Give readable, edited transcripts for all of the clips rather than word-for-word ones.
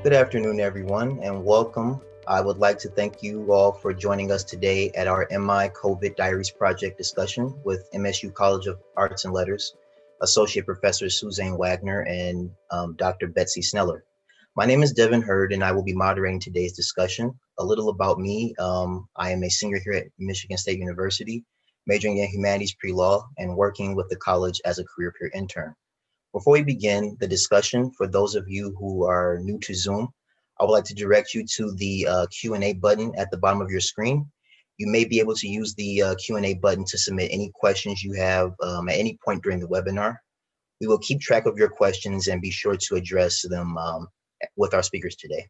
Good afternoon, everyone, and welcome. I would like to thank you all for joining us today at our MI COVID Diaries project discussion with MSU College of Arts and Letters, Associate Professor Suzanne Wagner and Dr. Betsy Sneller. My name is Devin Hurd, and I will be moderating today's discussion. A little about me, I am a senior here at Michigan State University, majoring in humanities pre-law and working with the college as a career peer intern. Before we begin the discussion, for those of you who are new to Zoom, I would like to direct you to the Q&A button at the bottom of your screen. You may be able to use the Q&A button to submit any questions you have at any point during the webinar. We will keep track of your questions and be sure to address them with our speakers today.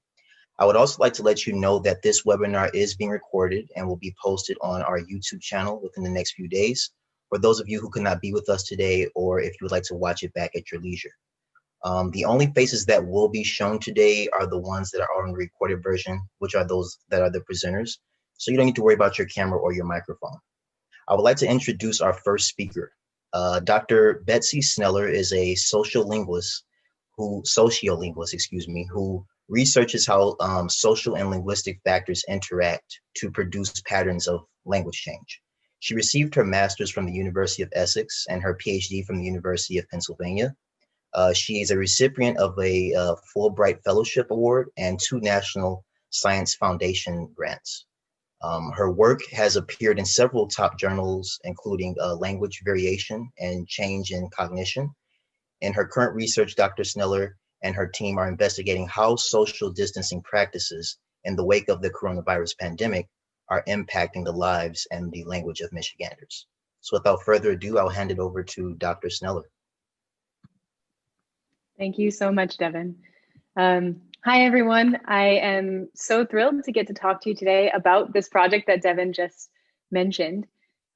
I would also like to let you know that this webinar is being recorded and will be posted on our YouTube channel within the next few days, for those of you who could not be with us today, or if you would like to watch it back at your leisure. The only faces that will be shown today are the ones that are on the recorded version, which are those that are the presenters. So you don't need to worry about your camera or your microphone. I would like to introduce our first speaker. Dr. Betsy Sneller is a sociolinguist who researches how social and linguistic factors interact to produce patterns of language change. She received her master's from the University of Essex and her PhD from the University of Pennsylvania. She is a recipient of a Fulbright Fellowship Award and 2 National Science Foundation grants. Her work has appeared in several top journals, including Language Variation and Change in Cognition. In her current research, Dr. Sneller and her team are investigating how social distancing practices in the wake of the coronavirus pandemic are impacting the lives and the language of Michiganders. So without further ado, I'll hand it over to Dr. Sneller. Thank you so much, Devin. Hi, everyone. I am so thrilled to get to talk to you today about this project that Devin just mentioned.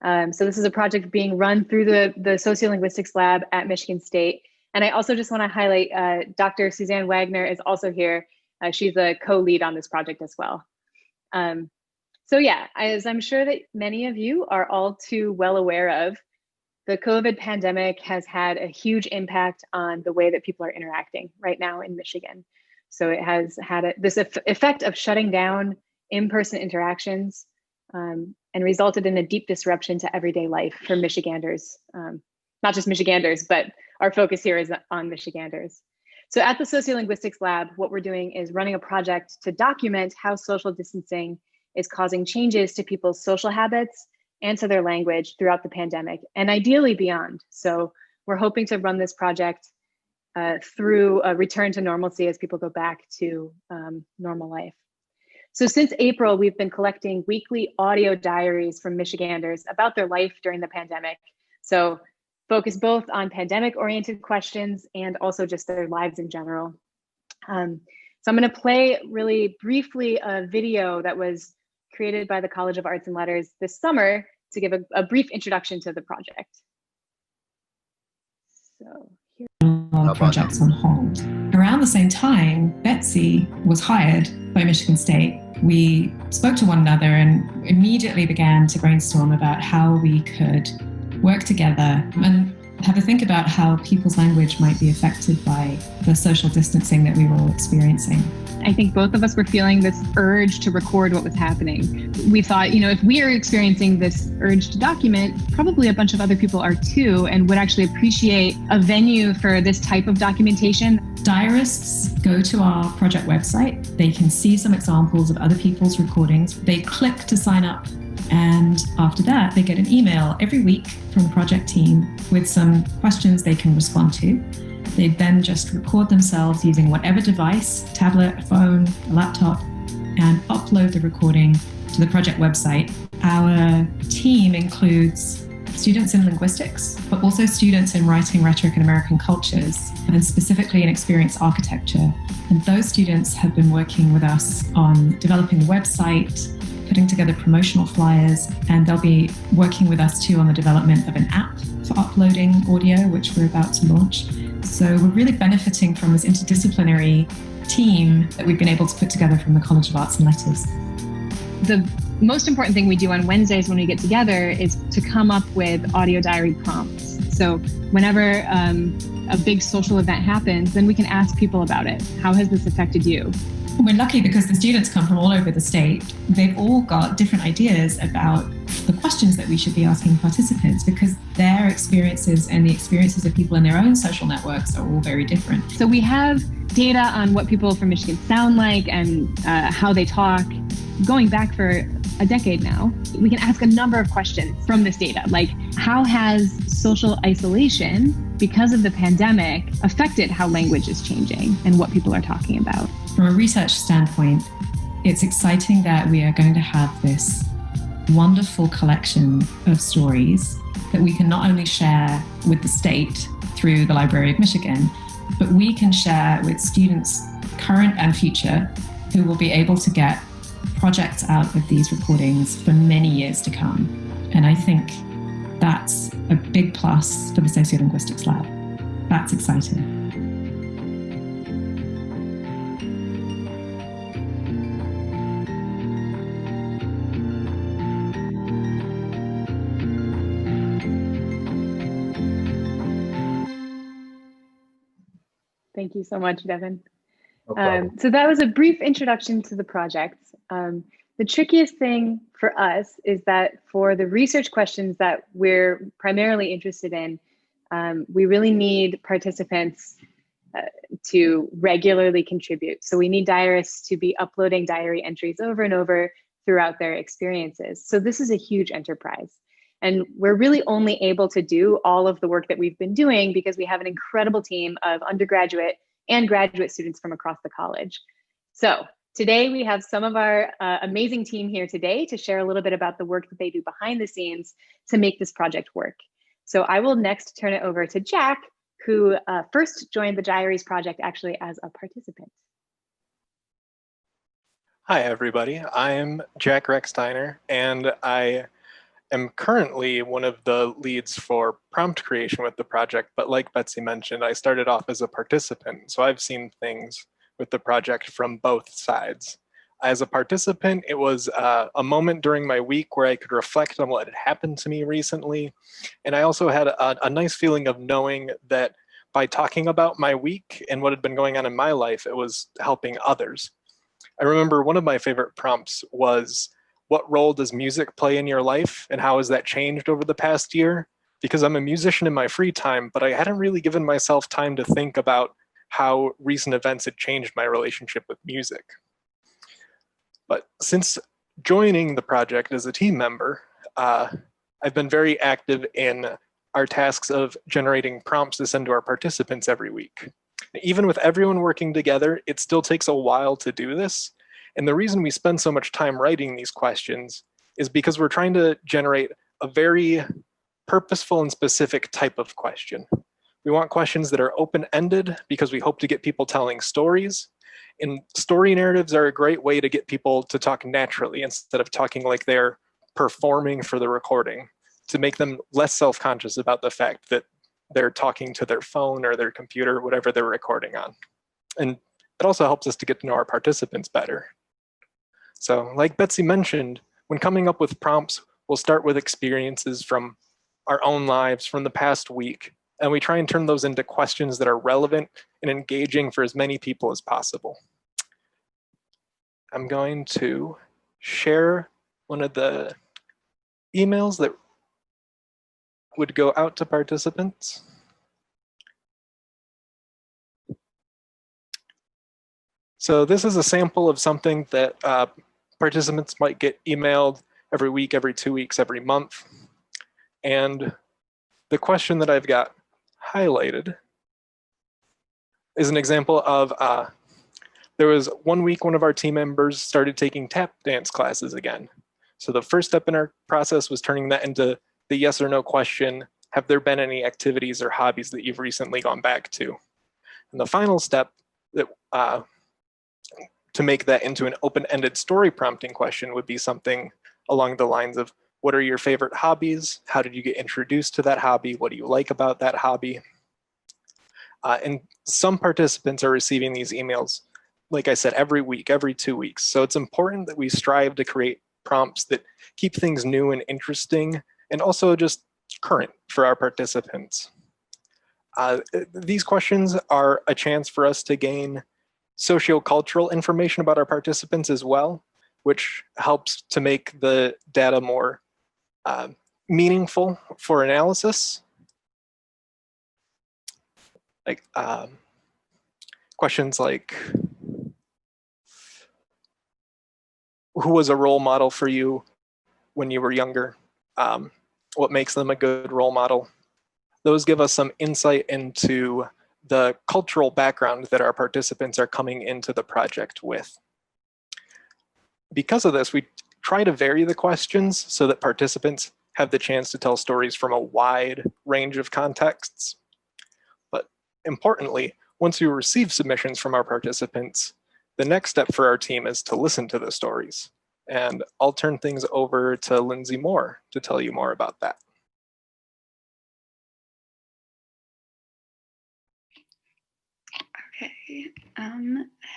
So this is a project being run through the Sociolinguistics Lab at Michigan State. And I also just want to highlight Dr. Suzanne Wagner is also here. She's a co-lead on this project as well. So yeah, as I'm sure that many of you are all too well aware of, the COVID pandemic has had a huge impact on the way that people are interacting right now in Michigan. So it has had this effect of shutting down in-person interactions and resulted in a deep disruption to everyday life for Michiganders, not just Michiganders, but our focus here is on Michiganders. So at the Sociolinguistics Lab, what we're doing is running a project to document how social distancing is causing changes to people's social habits and to their language throughout the pandemic, and ideally beyond. So we're hoping to run this project through a return to normalcy as people go back to normal life. So since April, we've been collecting weekly audio diaries from Michiganders about their life during the pandemic. So focus both on pandemic-oriented questions and also just their lives in general. So I'm going to play really briefly a video that was created by the College of Arts and Letters this summer to give a brief introduction to the project. So here. Projects on hold. Around the same time, Betsy was hired by Michigan State. We spoke to one another and immediately began to brainstorm about how we could work together and have a think about how people's language might be affected by the social distancing that we were all experiencing. I think both of us were feeling this urge to record what was happening. We thought, if we are experiencing this urge to document, probably a bunch of other people are too, and would actually appreciate a venue for this type of documentation. Diarists go to our project website. They can see some examples of other people's recordings. They click to sign up. And after that, they get an email every week from the project team with some questions they can respond to. They then just record themselves using whatever device, tablet, phone, a laptop, and upload the recording to the project website. Our team includes students in linguistics, but also students in writing, rhetoric, and American cultures, and specifically in experience architecture. And those students have been working with us on developing the website, putting together promotional flyers, and they'll be working with us too on the development of an app for uploading audio, which we're about to launch. So we're really benefiting from this interdisciplinary team that we've been able to put together from the College of Arts and Letters. The most important thing we do on Wednesdays when we get together is to come up with audio diary prompts. So whenever a big social event happens, then we can ask people about it. How has this affected you? We're lucky because the students come from all over the state. They've all got different ideas about the questions that we should be asking participants, because their experiences and the experiences of people in their own social networks are all very different. So we have data on what people from Michigan sound like and how they talk, going back for a decade now. We can ask a number of questions from this data, like how has social isolation because of the pandemic affected how language is changing and what people are talking about? From a research standpoint, it's exciting that we are going to have this wonderful collection of stories that we can not only share with the state through the Library of Michigan, but we can share with students current and future who will be able to get projects out of these recordings for many years to come. And I think that's a big plus for the Sociolinguistics Lab. That's exciting. Thank you so much, Devin. No So that was a brief introduction to the project. The trickiest thing for us is that for the research questions that we're primarily interested in, we really need participants to regularly contribute. So we need diarists to be uploading diary entries over and over throughout their experiences. So this is a huge enterprise. And we're really only able to do all of the work that we've been doing because we have an incredible team of undergraduate and graduate students from across the college. So today we have some of our amazing team here today to share a little bit about the work that they do behind the scenes to make this project work. So I will next turn it over to Jack, who first joined the Diaries project actually as a participant. Hi, everybody. I'm Jack Rechsteiner, and I am currently one of the leads for prompt creation with the project, but like Betsy mentioned, I started off as a participant, so I've seen things with the project from both sides. As a participant, it was a moment during my week where I could reflect on what had happened to me recently, and I also had a nice feeling of knowing that by talking about my week and what had been going on in my life, it was helping others. I remember one of my favorite prompts was, what role does music play in your life and how has that changed over the past year? Because I'm a musician in my free time, but I hadn't really given myself time to think about how recent events had changed my relationship with music. But since joining the project as a team member, I've been very active in our tasks of generating prompts to send to our participants every week. Even with everyone working together, it still takes a while to do this. And the reason we spend so much time writing these questions is because we're trying to generate a very purposeful and specific type of question. We want questions that are open-ended because we hope to get people telling stories. And story narratives are a great way to get people to talk naturally instead of talking like they're performing for the recording, to make them less self-conscious about the fact that they're talking to their phone or their computer, whatever they're recording on. And it also helps us to get to know our participants better. So like Betsy mentioned, when coming up with prompts, we'll start with experiences from our own lives from the past week, and we try and turn those into questions that are relevant and engaging for as many people as possible. I'm going to share one of the emails that would go out to participants. So this is a sample of something that participants might get emailed every week, every 2 weeks, every month. And the question that I've got highlighted is an example of, there was 1 week one of our team members started taking tap dance classes again. So the first step in our process was turning that into the yes or no question. Have there been any activities or hobbies that you've recently gone back to? And the final step that to make that into an open-ended story prompting question would be something along the lines of, what are your favorite hobbies? How did you get introduced to that hobby? What do you like about that hobby? And some participants are receiving these emails, like I said, every week, every 2 weeks. So it's important that we strive to create prompts that keep things new and interesting, and also just current for our participants. These questions are a chance for us to gain sociocultural information about our participants as well, which helps to make the data more meaningful for analysis. Like questions like, who was a role model for you when you were younger? What makes them a good role model? Those give us some insight into the cultural background that our participants are coming into the project with. Because of this, we try to vary the questions so that participants have the chance to tell stories from a wide range of contexts. But importantly, once we receive submissions from our participants, the next step for our team is to listen to the stories. And I'll turn things over to Lindsay Moore to tell you more about that. Okay,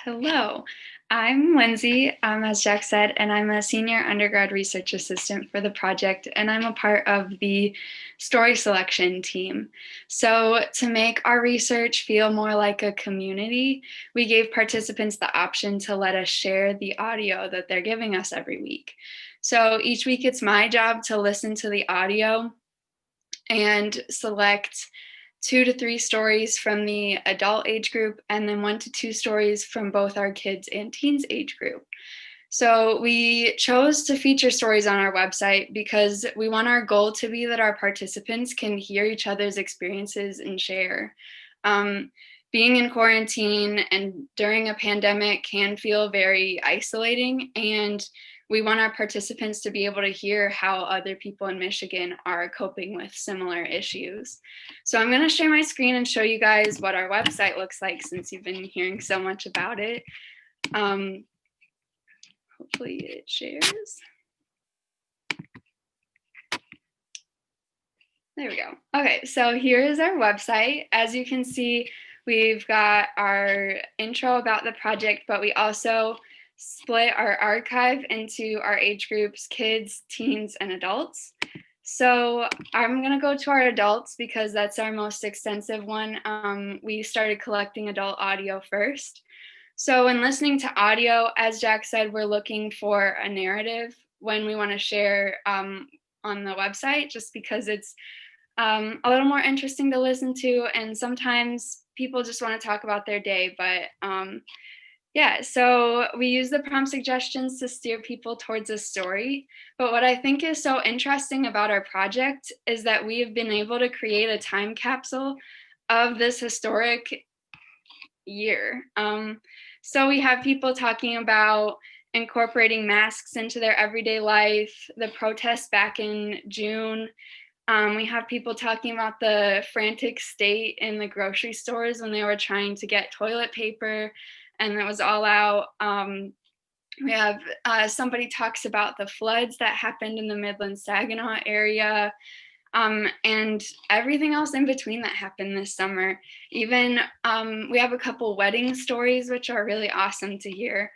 hello, I'm Lindsay, as Jack said, and I'm a senior undergrad research assistant for the project, and I'm a part of the story selection team. So to make our research feel more like a community, we gave participants the option to let us share the audio that they're giving us every week. So each week it's my job to listen to the audio and select 2 to 3 stories from the adult age group, and then 1 to 2 stories from both our kids and teens age group. So we chose to feature stories on our website because we want our goal to be that our participants can hear each other's experiences and share. Being in quarantine and during a pandemic can feel very isolating, and we want our participants to be able to hear how other people in Michigan are coping with similar issues. So I'm going to share my screen and show you guys what our website looks like, since you've been hearing so much about it. Hopefully it shares. There we go. Okay, so here is our website. As you can see, we've got our intro about the project, but we also split our archive into our age groups, kids, teens, and adults. So I'm going to go to our adults because that's our most extensive one. We started collecting adult audio first. So when listening to audio, as Jack said, we're looking for a narrative when we want to share on the website, just because it's a little more interesting to listen to. And sometimes people just want to talk about their day, but yeah, so we use the prompt suggestions to steer people towards a story. But what I think is so interesting about our project is that we have been able to create a time capsule of this historic year. So we have people talking about incorporating masks into their everyday life, the protests back in June. We have people talking about the frantic state in the grocery stores when they were trying to get toilet paper, and it was all out. We have somebody talks about the floods that happened in the Midland-Saginaw area, and everything else in between that happened this summer. Even we have a couple wedding stories, which are really awesome to hear.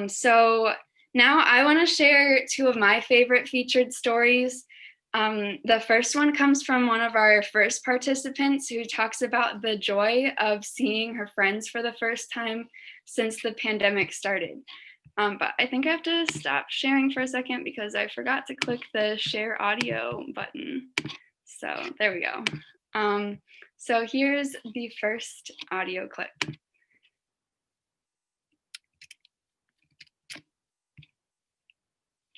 So now I want to share 2 of my favorite featured stories. The first one comes from one of our first participants who talks about the joy of seeing her friends for the first time since the pandemic started. But I think I have to stop sharing for a second because I forgot to click the share audio button. So there we go. So here's the first audio clip.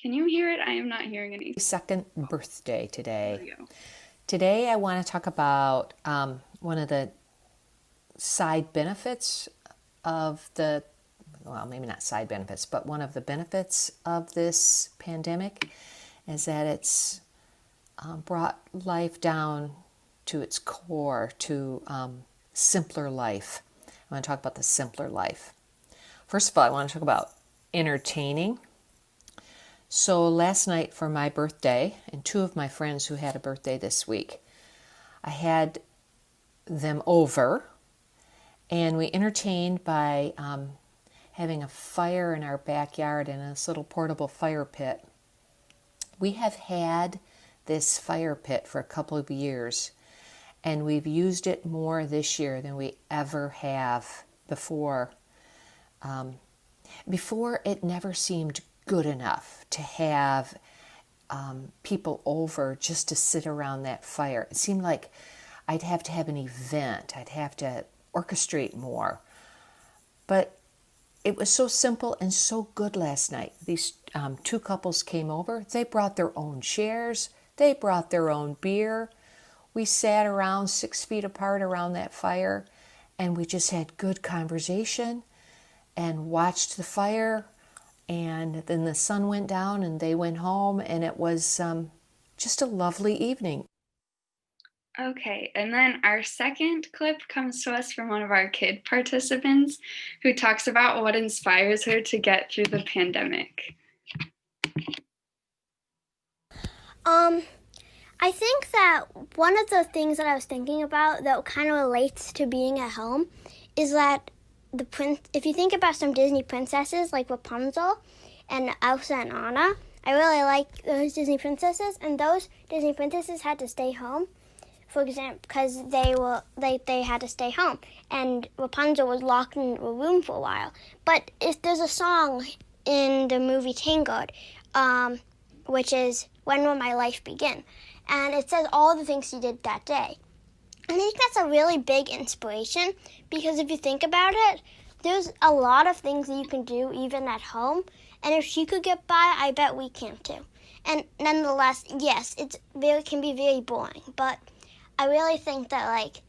Can you hear it? I am not hearing anything. Second birthday today. Today I want to talk about one of the side benefits of the, well, maybe not side benefits, but one of the benefits of this pandemic is that it's brought life down to its core, to simpler life. I want to talk about the simpler life. First of all, I want to talk about entertaining. So last night for my birthday, and 2 of my friends who had a birthday this week, I had them over, and we entertained by having a fire in our backyard in this little portable fire pit. We have had this fire pit for a couple of years, and we've used it more this year than we ever have before. Before, it never seemed good enough to have people over just to sit around that fire. It seemed like I'd have to have an event. I'd have to orchestrate more. But it was so simple and so good last night. These two couples came over. They brought their own chairs. They brought their own beer. We sat around 6 feet apart around that fire, and we just had good conversation and watched the fire. And then the sun went down and they went home, and it was just a lovely evening. Okay, and then our second clip comes to us from one of our kid participants who talks about what inspires her to get through the pandemic. I think that one of the things that I was thinking about that kind of relates to being at home is that if you think about some Disney princesses like Rapunzel and Elsa and Anna, I really like those Disney princesses, and those Disney princesses had to stay home, for example, because they had to stay home, and Rapunzel was locked in a room for a while. But if there's a song in the movie Tangled, which is "When Will My Life Begin?" and it says all the things she did that day. I think that's a really big inspiration, because if you think about it, there's a lot of things that you can do even at home, and if she could get by, I bet we can too. And nonetheless, yes, can be very boring, but I really think that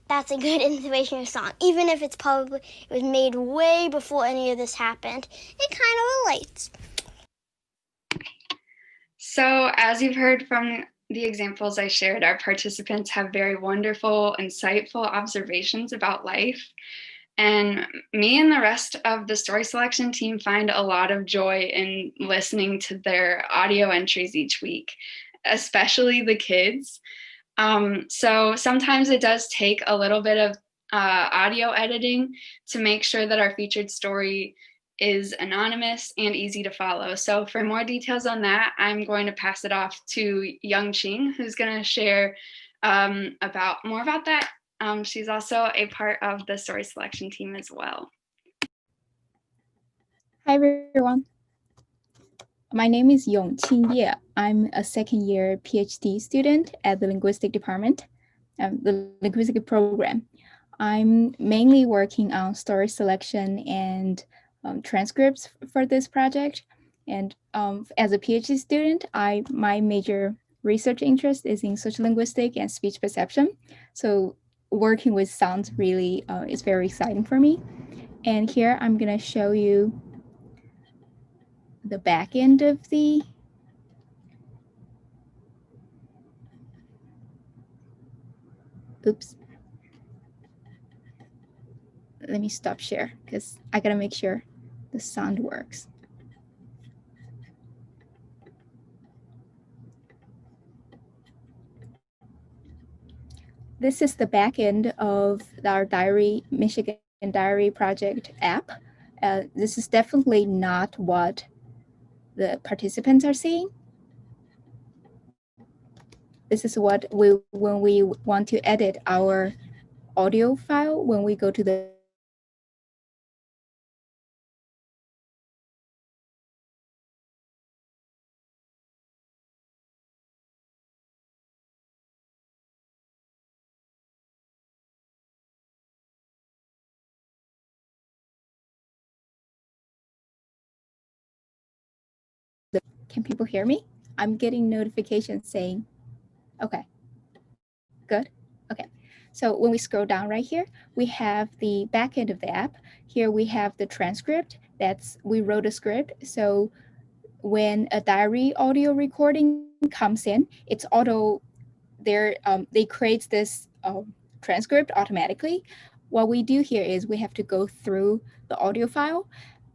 that's a good inspirational song, even if it was made way before any of this happened. It kind of relates. So, as you've heard from the examples I shared, our participants have very wonderful, insightful observations about life. And me and the rest of the story selection team find a lot of joy in listening to their audio entries each week, especially the kids. So sometimes it does take a little bit of audio editing to make sure that our featured story is anonymous and easy to follow. So for more details on that, I'm going to pass it off to Young Ching, who's going to share more about that. She's also a part of the story selection team as well. Hi, everyone. My name is Yongqing Ye. I'm a second-year PhD student at the Linguistic Department, the Linguistic program. I'm mainly working on story selection and transcripts for this project. And as a PhD student, my major research interest is in social linguistics and speech perception. So working with sounds really is very exciting for me. And here I'm gonna show you the back end of the oops. Let me stop share because I gotta make sure the sound works. This is the back end of our Michigan Diary Project app. This is definitely not what the participants are seeing. This is what when we want to edit our audio file, when we go to the Can people hear me? I'm getting notifications saying, okay, good, okay. So when we scroll down right here, we have the back end of the app. Here we have the transcript. We wrote a script. So when a diary audio recording comes in, it's they create this transcript automatically. What we do here is we have to go through the audio file,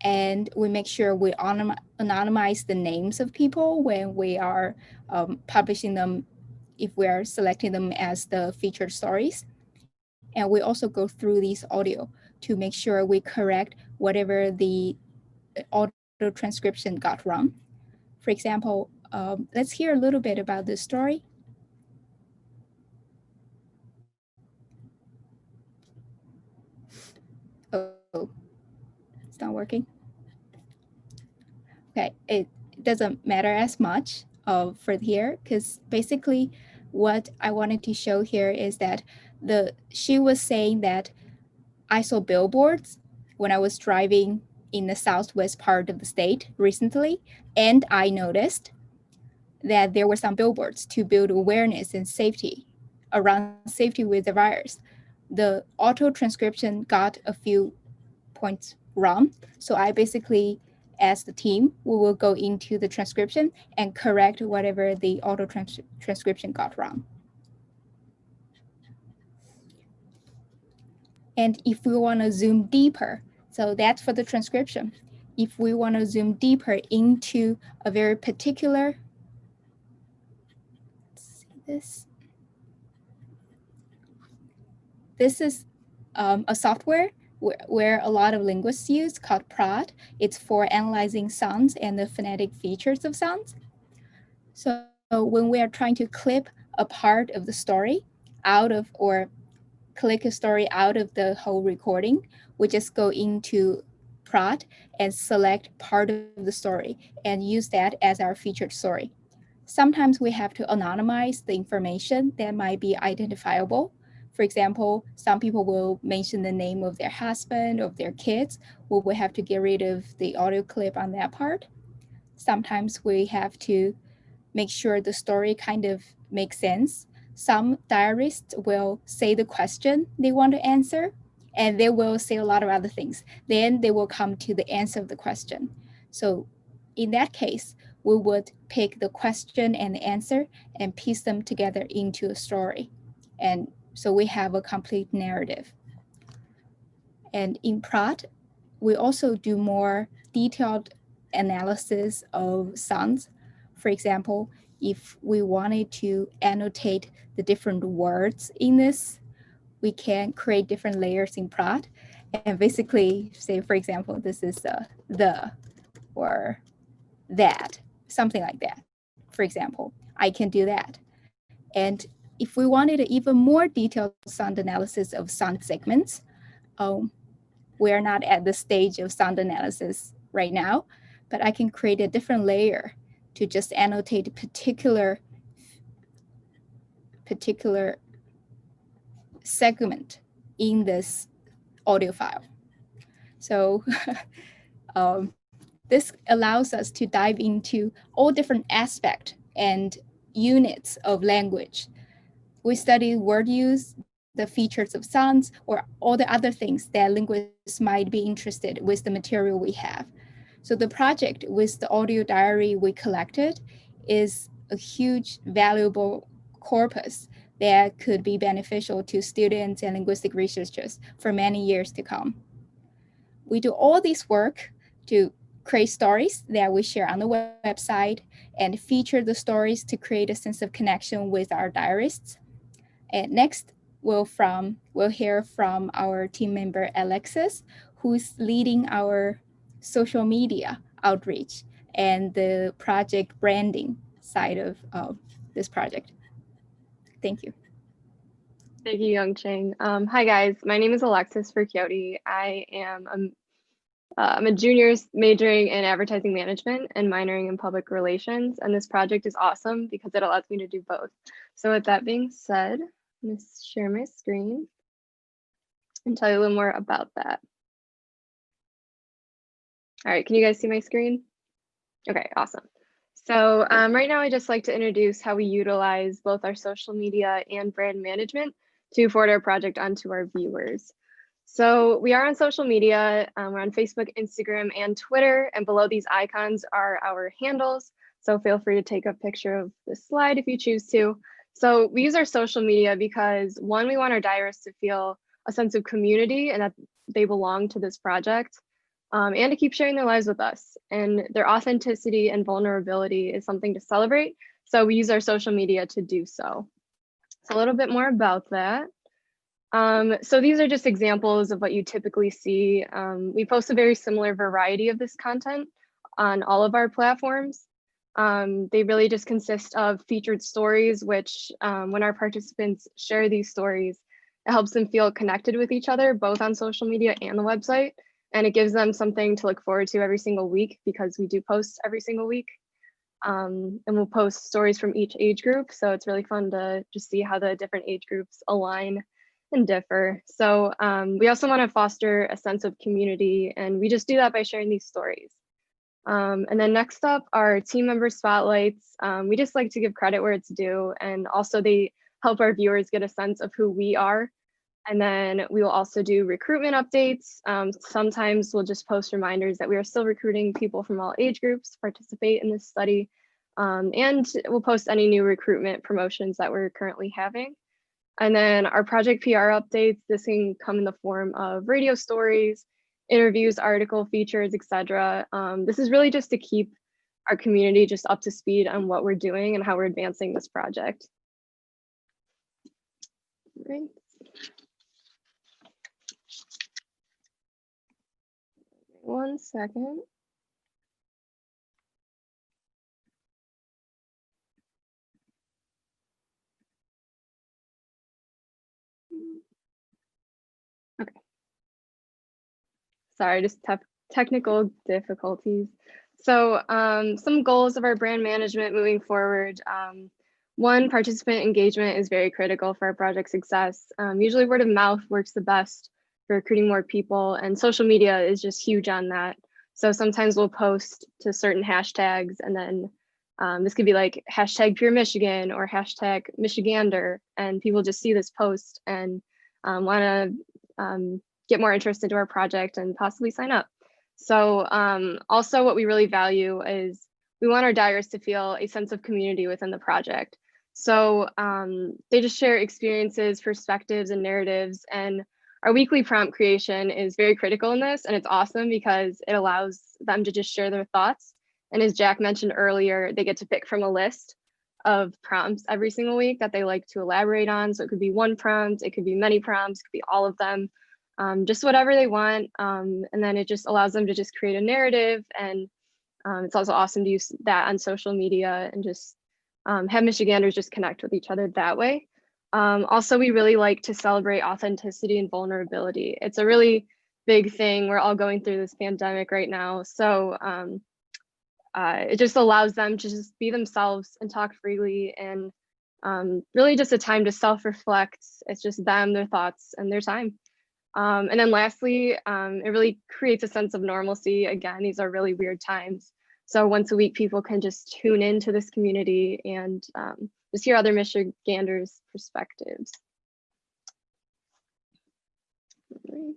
and we make sure we anonymize the names of people when we are publishing them, if we are selecting them as the featured stories. And we also go through these audio to make sure we correct whatever the audio transcription got wrong. For example, let's hear a little bit about this story. Oh, it's not working. Okay, it doesn't matter as much for here, because basically what I wanted to show here is that she was saying that I saw billboards when I was driving in the southwest part of the state recently, and I noticed that there were some billboards to build awareness and safety around safety with the virus. The auto transcription got a few points wrong. So I basically, as the team, we will go into the transcription and correct whatever the auto transcription got wrong. And if we want to zoom deeper, so that's for the transcription. If we want to zoom deeper into a very particular, let's see this. This is a software where a lot of linguists use called PROD. It's for analyzing sounds and the phonetic features of sounds. So when we are trying to clip a part of the story out of, or click a story out of the whole recording, we just go into PROD and select part of the story and use that as our featured story. Sometimes we have to anonymize the information that might be identifiable. For example, some people will mention the name of their husband or their kids. We will have to get rid of the audio clip on that part. Sometimes we have to make sure the story kind of makes sense. Some diarists will say the question they want to answer, and they will say a lot of other things. Then they will come to the answer of the question. So in that case, we would pick the question and the answer and piece them together into a story. And so we have a complete narrative. And in PROD, we also do more detailed analysis of sounds. For example, if we wanted to annotate the different words in this, we can create different layers in PROD. And basically say, for example, this is the or that, something like that. For example, I can do that. And if we wanted an even more detailed sound analysis of sound segments, we're not at the stage of sound analysis right now, but I can create a different layer to just annotate a particular segment in this audio file. So this allows us to dive into all different aspects and units of language. We study word use, the features of sounds, or all the other things that linguists might be interested with the material we have. So the project with the audio diary we collected is a huge, valuable corpus that could be beneficial to students and linguistic researchers for many years to come. We do all this work to create stories that we share on the website and feature the stories to create a sense of connection with our diarists. And next, we'll hear from our team member, Alexis, who's leading our social media outreach and the project branding side of this project. Thank you. Thank you, Youngchang. Hi, guys. My name is Alexis Furchioti. I'm a junior majoring in advertising management and minoring in public relations. And this project is awesome because it allows me to do both. So with that being said, I'm going to share my screen and tell you a little more about that. All right, can you guys see my screen? Okay, awesome. So right now, I just like to introduce how we utilize both our social media and brand management to forward our project onto our viewers. So we are on social media. We're on Facebook, Instagram, and Twitter. And below these icons are our handles. So feel free to take a picture of this slide if you choose to. So we use our social media because, one, we want our diarists to feel a sense of community and that they belong to this project, and to keep sharing their lives with us. And their authenticity and vulnerability is something to celebrate. So we use our social media to do so. So a little bit more about that. So these are just examples of what you typically see. We post a very similar variety of this content on all of our platforms. They really just consist of featured stories, which when our participants share these stories, it helps them feel connected with each other, both on social media and the website. And it gives them something to look forward to every single week because we do post every single week. And we'll post stories from each age group. So it's really fun to just see how the different age groups align and differ. So we also want to foster a sense of community, and we just do that by sharing these stories. And then next up are team member spotlights. We just like to give credit where it's due, and also they help our viewers get a sense of who we are. And then we will also do recruitment updates. Sometimes we'll just post reminders that we are still recruiting people from all age groups to participate in this study. And we'll post any new recruitment promotions that we're currently having. And then our project PR updates, this can come in the form of radio stories, interviews, article features, etc. This is really just to keep our community just up to speed on what we're doing and how we're advancing this project. Right. One second. Okay. Sorry, just technical difficulties. So some goals of our brand management moving forward. One, participant engagement is very critical for our project success. Usually word of mouth works the best for recruiting more people, and social media is just huge on that. So sometimes we'll post to certain hashtags, and then this could be like hashtag Pure Michigan or hashtag Michigander, and people just see this post and want to get more interest into our project and possibly sign up. So also what we really value is we want our diarists to feel a sense of community within the project. So they just share experiences, perspectives, and narratives. And our weekly prompt creation is very critical in this, and it's awesome because it allows them to just share their thoughts. And as Jack mentioned earlier, they get to pick from a list of prompts every single week that they like to elaborate on. So it could be one prompt, it could be many prompts, it could be all of them, just whatever they want. And then it just allows them to just create a narrative. And it's also awesome to use that on social media and just have Michiganders just connect with each other that way. Also, we really like to celebrate authenticity and vulnerability. It's a really big thing. We're all going through this pandemic right now. So it just allows them to just be themselves and talk freely, and really just a time to self-reflect. It's just them, their thoughts, and their time. And then lastly, it really creates a sense of normalcy. Again, these are really weird times. So once a week, people can just tune into this community and just hear other Michiganders' perspectives. Right.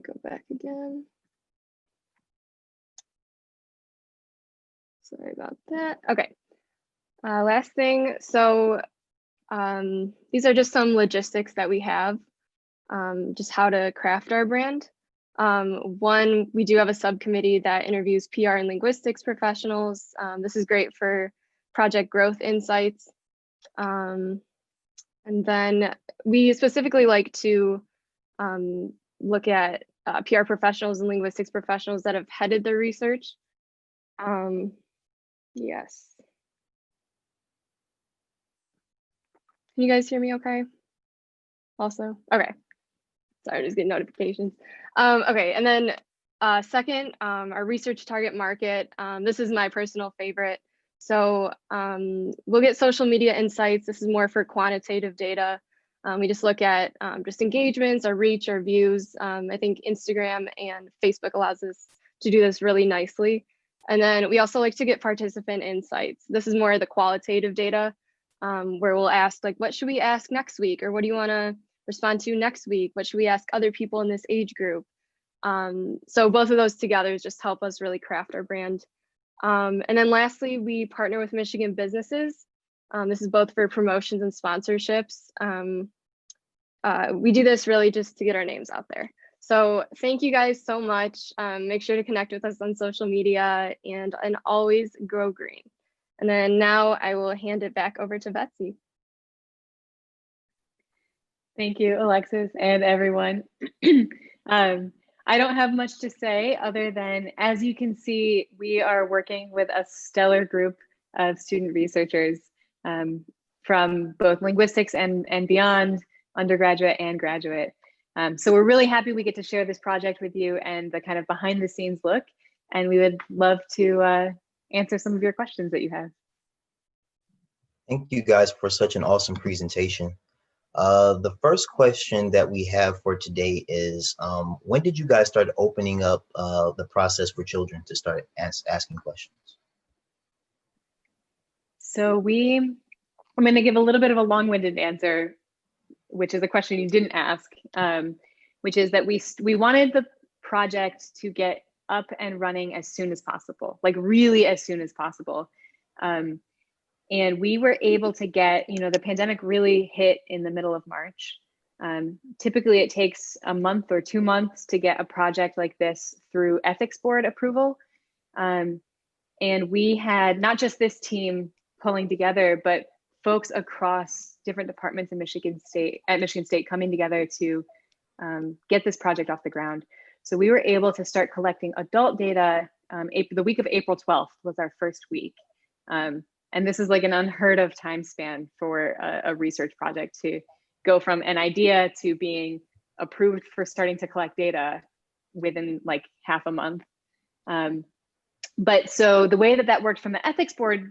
Go back again. Sorry about that. Okay, last thing. So these are just some logistics that we have, just how to craft our brand. One, we do have a subcommittee that interviews PR and linguistics professionals. This is great for project growth insights. And then we specifically like to look at PR professionals and linguistics professionals that have headed their research. Yes. Can you guys hear me okay? Also, okay. Sorry, just getting notifications. Okay, and then second, our research target market. This is my personal favorite. So we'll get social media insights. This is more for quantitative data. We just look at just engagements, our reach, our views. I think Instagram and Facebook allows us to do this really nicely. And then we also like to get participant insights. This is more of the qualitative data, where we'll ask, like, what should we ask next week? Or what do you want to respond to next week? What should we ask other people in this age group? So both of those together just help us really craft our brand. And then lastly, we partner with Michigan businesses. This is both for promotions and sponsorships. We do this really just to get our names out there. So thank you guys so much. Make sure to connect with us on social media and always grow green. And then now I will hand it back over to Betsy. Thank you, Alexis, and everyone. I don't have much to say other than, as you can see, we are working with a stellar group of student researchers from both linguistics and beyond, undergraduate and graduate. So we're really happy we get to share this project with you and the kind of behind the scenes look. And we would love to answer some of your questions that you have. Thank you guys for such an awesome presentation. The first question that we have for today is, when did you guys start opening up the process for children to start asking questions? So I'm going to give a little bit of a long-winded answer, which is a question you didn't ask, which is that we wanted the project to get up and running as soon as possible, like really as soon as possible. And we were able to get, the pandemic really hit in the middle of March. Typically it takes a month or 2 months to get a project like this through ethics board approval. And we had not just this team pulling together, but folks across different departments in Michigan State coming together to get this project off the ground. So we were able to start collecting adult data. The week of April 12th was our first week. And this is like an unheard of time span for a research project to go from an idea to being approved for starting to collect data within like half a month. But so the way that worked from the ethics board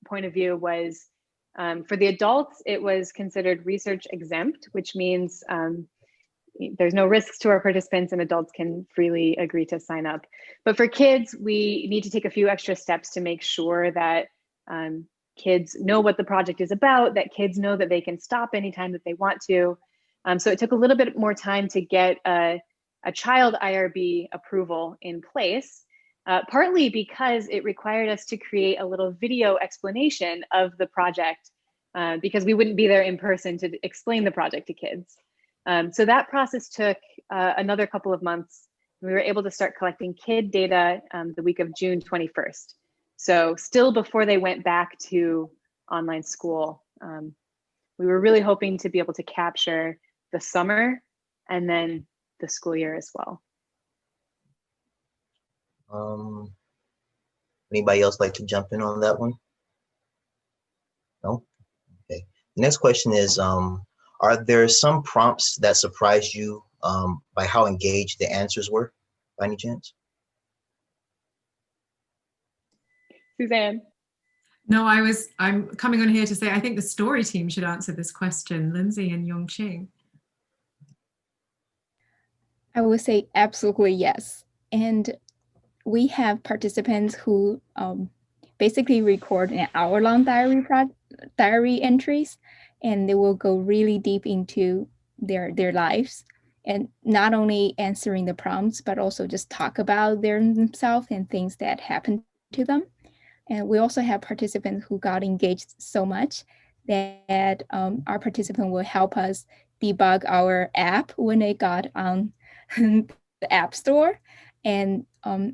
point of view was, for the adults, it was considered research exempt, which means there's no risks to our participants and adults can freely agree to sign up. But for kids, we need to take a few extra steps to make sure that kids know what the project is about, that kids know that they can stop anytime that they want to. So it took a little bit more time to get a child IRB approval in place, partly because it required us to create a little video explanation of the project because we wouldn't be there in person to explain the project to kids. So that process took another couple of months. We were able to start collecting kid data the week of June 21st. So still before they went back to online school. We were really hoping to be able to capture the summer and then the school year as well. Anybody else like to jump in on that one? No? Okay. The next question is, are there some prompts that surprised you by how engaged the answers were, by any chance? Suzanne. No, I'm coming on here to say I think the story team should answer this question, Lindsay and Yongqing. I would say absolutely yes. And we have participants who basically record an hour-long diary entries, and they will go really deep into their lives, and not only answering the prompts, but also just talk about themselves and things that happened to them. And we also have participants who got engaged so much that our participant will help us debug our app when they got on the App Store. And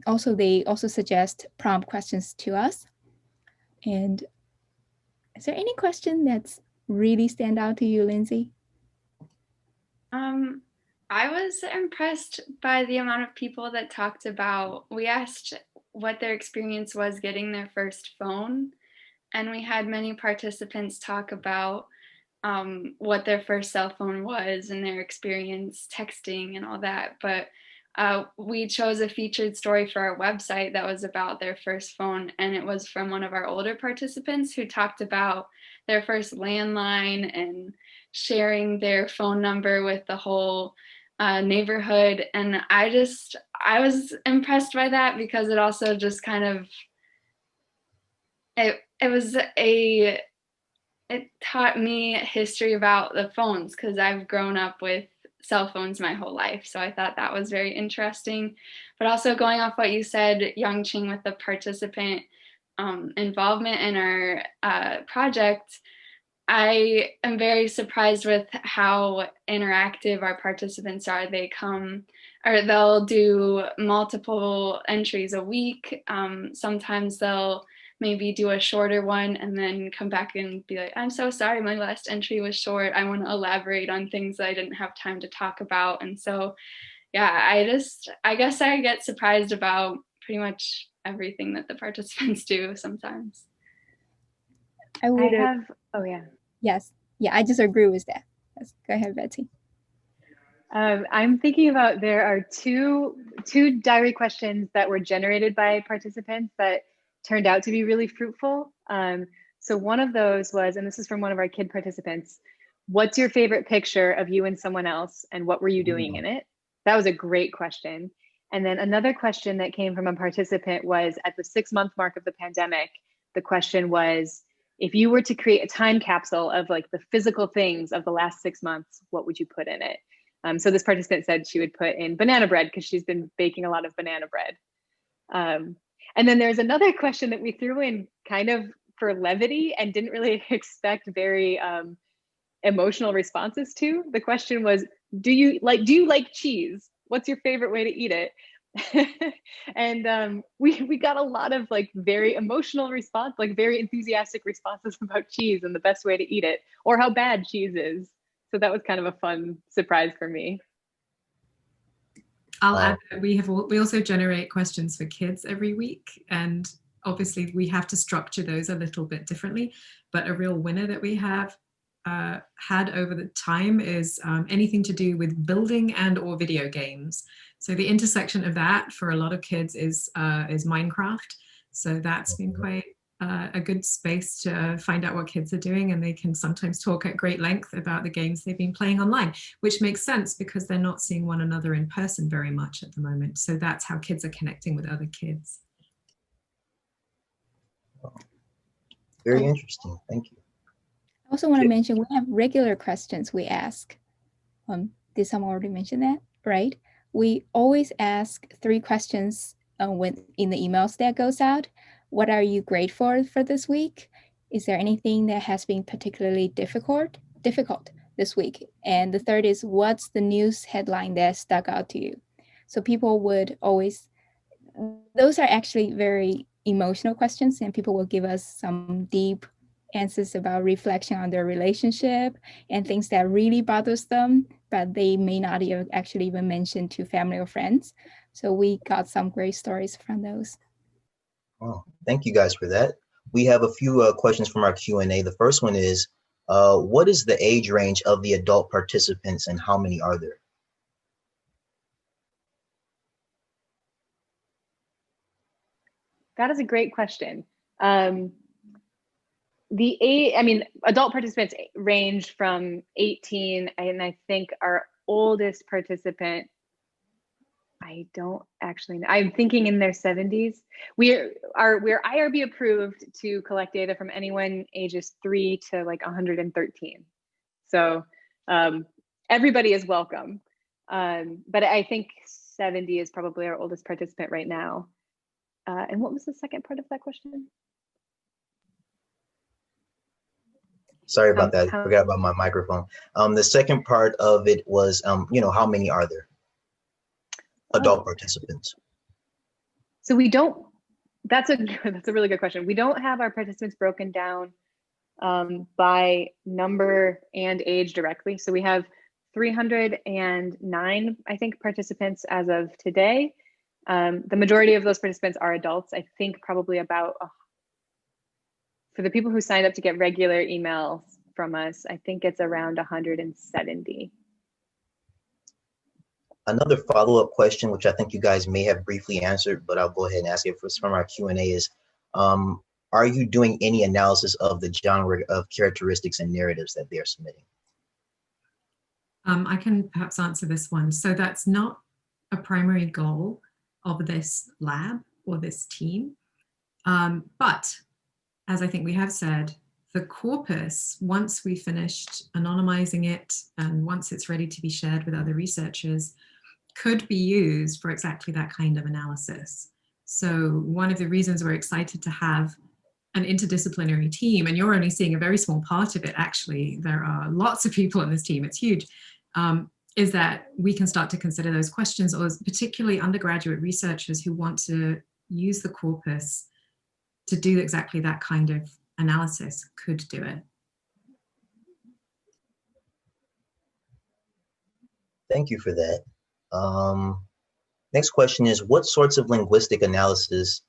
also they also suggest prompt questions to us. And is there any question that's really stand out to you, Lindsay? I was impressed by the amount of people that talked about, we asked what their experience was getting their first phone. And we had many participants talk about what their first cell phone was and their experience texting and all that. But we chose a featured story for our website that was about their first phone. And it was from one of our older participants who talked about their first landline and sharing their phone number with the whole neighborhood. And I was impressed by that because it also just kind of, it taught me history about the phones because I've grown up with cell phones my whole life. So I thought that was very interesting. But also going off what you said, Yongqing, with the participant involvement in our project, I am very surprised with how interactive our participants are. They'll do multiple entries a week. Sometimes they'll maybe do a shorter one and then come back and be like, I'm so sorry, my last entry was short. I want to elaborate on things that I didn't have time to talk about. And so yeah, I guess I get surprised about pretty much everything that the participants do sometimes. Oh yeah. Yes. Yeah, I just agree with that. Yes. Go ahead, Betsy. I'm thinking about, there are two diary questions that were generated by participants that turned out to be really fruitful. So one of those was, and this is from one of our kid participants, what's your favorite picture of you and someone else, and what were you doing in it? That was a great question. And then another question that came from a participant was, at the 6-month mark of the pandemic, the question was, if you were to create a time capsule of like the physical things of the last 6 months, what would you put in it? So this participant said she would put in banana bread because she's been baking a lot of banana bread. And then there's another question that we threw in kind of for levity and didn't really expect very emotional responses to. The question was, do you like cheese? What's your favorite way to eat it? And we got a lot of like very emotional response, like very enthusiastic responses about cheese and the best way to eat it, or how bad cheese is. So that was kind of a fun surprise for me. I'll add that we also generate questions for kids every week, and obviously we have to structure those a little bit differently. But a real winner that we have had over the time is anything to do with building and or video games. So the intersection of that for a lot of kids is Minecraft. So that's been quite a good space to find out what kids are doing, and they can sometimes talk at great length about the games they've been playing online, which makes sense because they're not seeing one another in person very much at the moment. So that's how kids are connecting with other kids. Very interesting. Thank you. I also want to mention we have regular questions we ask. Did someone already mention that? Right? We always ask 3 questions when in the emails that goes out. What are you grateful for this week? Is there anything that has been particularly difficult this week? And the third is, what's the news headline that stuck out to you? So people would always, those are actually very emotional questions, and people will give us some deep answers about reflection on their relationship and things that really bothers them, but they may not actually even mention to family or friends. So we got some great stories from those. Oh, thank you guys for that. We have a few questions from our Q&A. The first one is, what is the age range of the adult participants and how many are there? That is a great question. Adult participants range from 18, and I think our oldest participant, I don't actually know. I'm thinking in their 70s. We're IRB approved to collect data from anyone ages 3 to like 113. So everybody is welcome. But I think 70 is probably our oldest participant right now. And what was the second part of that question? Sorry about that. I forgot about my microphone. The second part of it was, how many are there? Adult participants. So we don't, that's a really good question. We don't have our participants broken down by number and age directly. So we have 309, I think, participants as of today. The majority of those participants are adults. I think probably about, for the people who signed up to get regular emails from us, I think it's around 170. Another follow-up question, which I think you guys may have briefly answered, but I'll go ahead and ask it from our Q&A is, are you doing any analysis of the genre of characteristics and narratives that they're submitting? I can perhaps answer this one. So that's not a primary goal of this lab or this team. But as I think we have said, the corpus, once we finished anonymizing it and once it's ready to be shared with other researchers, could be used for exactly that kind of analysis. So one of the reasons we're excited to have an interdisciplinary team, and you're only seeing a very small part of it, actually, there are lots of people in this team, it's huge, is that we can start to consider those questions, or particularly undergraduate researchers who want to use the corpus to do exactly that kind of analysis could do it. Thank you for that. Next question is, what sorts of linguistic analysis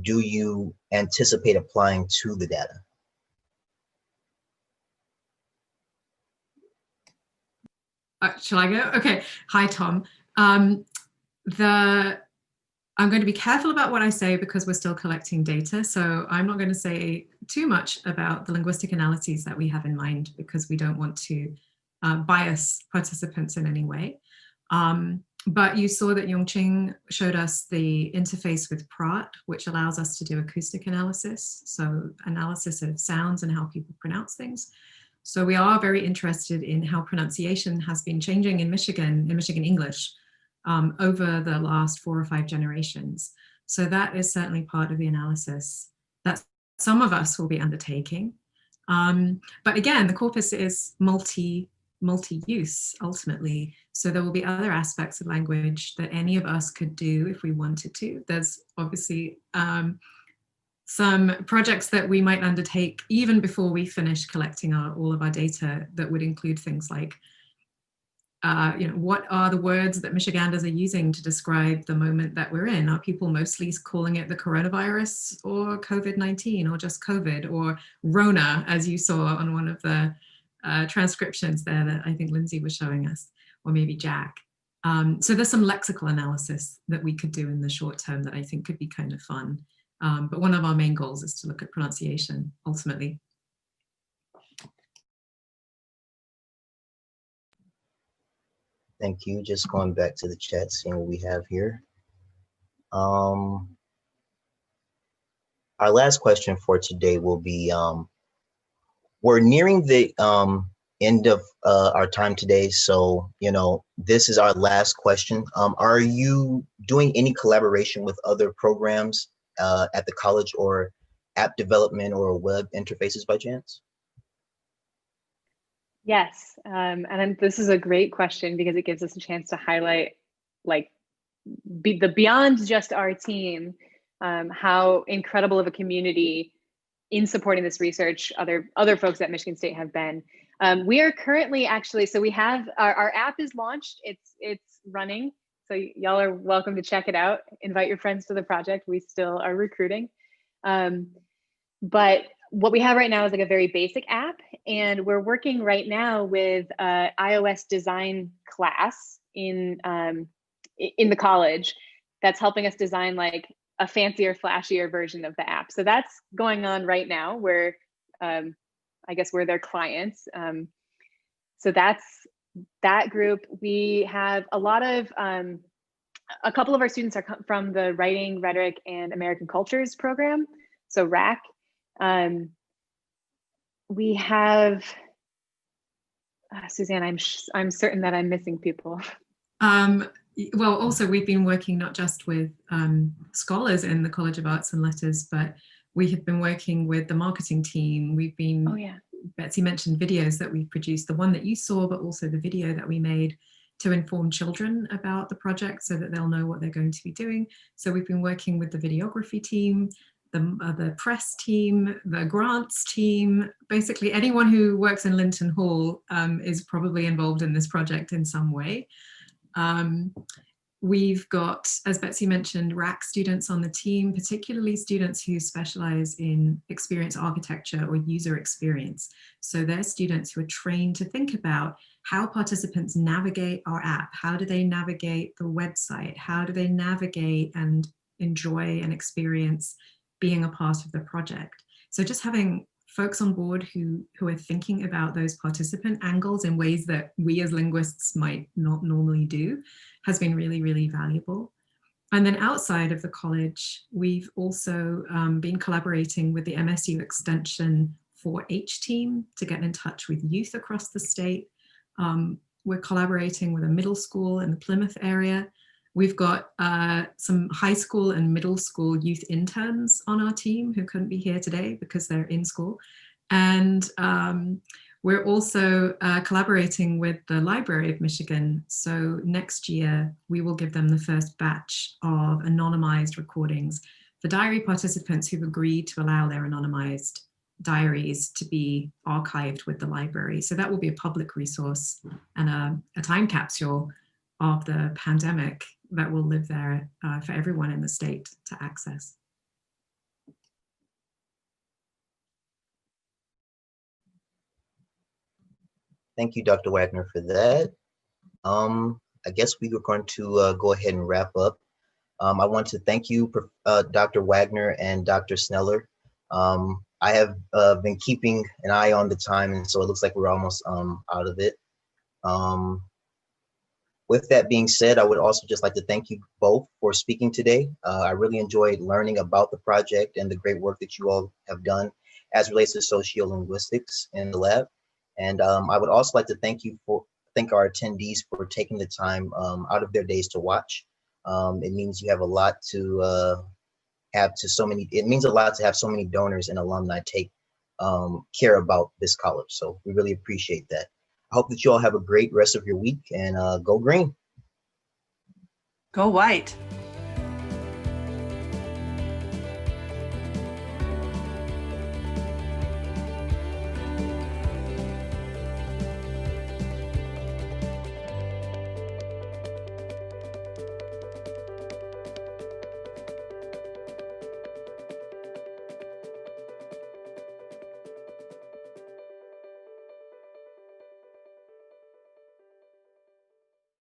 do you anticipate applying to the data? Shall I go? Okay. Hi, Tom. I'm going to be careful about what I say because we're still collecting data. So I'm not going to say too much about the linguistic analyses that we have in mind because we don't want to bias participants in any way. But you saw that Yongqing showed us the interface with Prat, which allows us to do acoustic analysis. So analysis of sounds and how people pronounce things. So we are very interested in how pronunciation has been changing in Michigan English over the last 4 or 5 generations. So that is certainly part of the analysis that some of us will be undertaking. But again, the corpus is multi-use ultimately. So there will be other aspects of language that any of us could do if we wanted to. There's obviously some projects that we might undertake even before we finish collecting all of our data that would include things like what are the words that Michiganders are using to describe the moment that we're in? Are people mostly calling it the coronavirus or COVID-19 or just COVID or Rona, as you saw on one of the transcriptions there that I think Lindsay was showing us, or maybe Jack. So there's some lexical analysis that we could do in the short term that I think could be kind of fun. But one of our main goals is to look at pronunciation ultimately. Thank you. Just going back to the chat, seeing what we have here. Our last question for today will be, we're nearing the end of our time today. So, this is our last question. Are you doing any collaboration with other programs at the college or app development or web interfaces by chance? Yes, and this is a great question because it gives us a chance to highlight beyond just our team, how incredible of a community in supporting this research other folks at Michigan State have been. We are currently actually, so we have our app is launched, it's running, so y'all are welcome to check it out. Invite your friends to the project. We still are recruiting. But what we have right now is like a very basic app, and we're working right now with iOS design class in the college that's helping us design like a fancier, flashier version of the app. So that's going on right now where I guess we're their clients. So that's that group. We have a lot of, a couple of our students are from the Writing, Rhetoric, and American Cultures program, so RAC. We have, Suzanne, I'm certain that I'm missing people. Well, also we've been working not just with scholars in the College of Arts and Letters, but we have been working with the marketing team. We've been, oh, yeah. Betsy mentioned videos that we produced, the one that you saw, but also the video that we made to inform children about the project so that they'll know what they're going to be doing. So we've been working with the videography team, the press team, the grants team, basically anyone who works in Linton Hall is probably involved in this project in some way. We've got, as Betsy mentioned, RAC students on the team, particularly students who specialize in experience architecture or user experience. So they're students who are trained to think about how participants navigate our app. How do they navigate the website? How do they navigate and enjoy and experience being a part of the project? So just having folks on board who are thinking about those participant angles in ways that we as linguists might not normally do has been really, really valuable. And then outside of the college, we've also been collaborating with the MSU Extension 4-H team to get in touch with youth across the state. We're collaborating with a middle school in the Plymouth area. We've got some high school and middle school youth interns on our team who couldn't be here today because they're in school. And we're also collaborating with the Library of Michigan. So next year, we will give them the first batch of anonymized recordings for diary participants who've agreed to allow their anonymized diaries to be archived with the library. So that will be a public resource and a time capsule of the pandemic that will live there for everyone in the state to access. Thank you, Dr. Wagner, for that. I guess we are going to go ahead and wrap up. I want to thank you, Dr. Wagner and Dr. Sneller. I have been keeping an eye on the time, and so it looks like we're almost out of it. With that being said, I would also just like to thank you both for speaking today. I really enjoyed learning about the project and the great work that you all have done as relates to sociolinguistics in the lab. And I would also like to thank our attendees for taking the time out of their days to watch. It means you have a lot to it means a lot to have so many donors and alumni take care about this college. So we really appreciate that. I hope that you all have a great rest of your week, and go green. Go white.